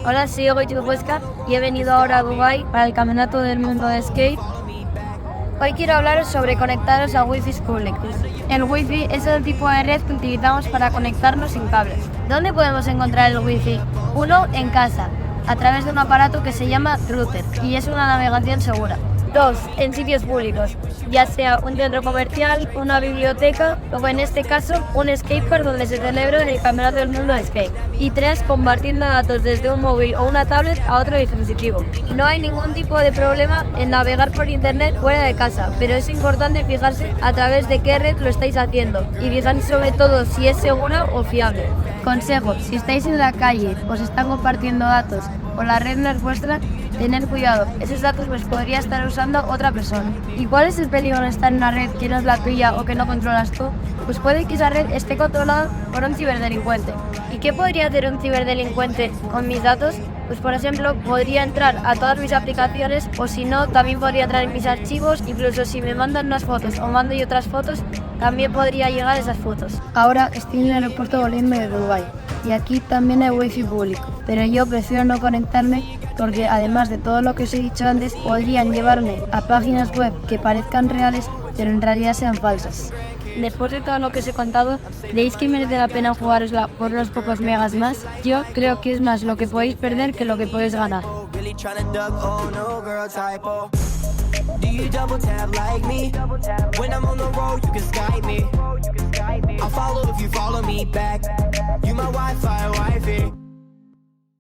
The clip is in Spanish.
Hola, soy Goichi Huesca y he venido ahora a Dubái para el Campeonato del Mundo de Skate. Hoy quiero hablaros sobre conectaros a Wi-Fi públicos. El Wi-Fi es el tipo de red que utilizamos para conectarnos sin cables. ¿Dónde podemos encontrar el Wi-Fi? Uno, en casa, a través de un aparato que se llama router y es una navegación segura. 2. En sitios públicos, ya sea un centro comercial, una biblioteca o en este caso un skatepark donde se celebra el Campeonato del Mundo de Skate. Y 3. Compartiendo datos desde un móvil o una tablet a otro dispositivo. No hay ningún tipo de problema en navegar por internet fuera de casa, pero es importante fijarse a través de qué red lo estáis haciendo y fijarse sobre todo si es segura o fiable. Consejo: si estáis en la calle, os están compartiendo datos o la red no es vuestra, tened cuidado, esos datos los podría estar usando otra persona. ¿Y cuál es el peligro de estar en una red que no es la tuya o que no controlas tú? Pues puede que esa red esté controlada por un ciberdelincuente. ¿Y qué podría hacer un ciberdelincuente con mis datos? Pues por ejemplo, podría entrar a todas mis aplicaciones o si no, también podría entrar en mis archivos, incluso si me mandan unas fotos o mando yo otras fotos, también podría llegar esas fotos. Ahora estoy en el aeropuerto volviendo de Dubái y aquí también hay wifi público, pero yo prefiero no conectarme porque además de todo lo que os he dicho antes, podrían llevarme a páginas web que parezcan reales, pero en realidad sean falsas. Después de todo lo que os he contado, ¿creéis que merece la pena jugárosla por unos pocos megas más? Yo creo que es más lo que podéis perder que lo que podéis ganar. Do you double tap like me? When I'm on the road, you can Skype me. I'll follow if you follow me back. You my Wi-Fi wifey.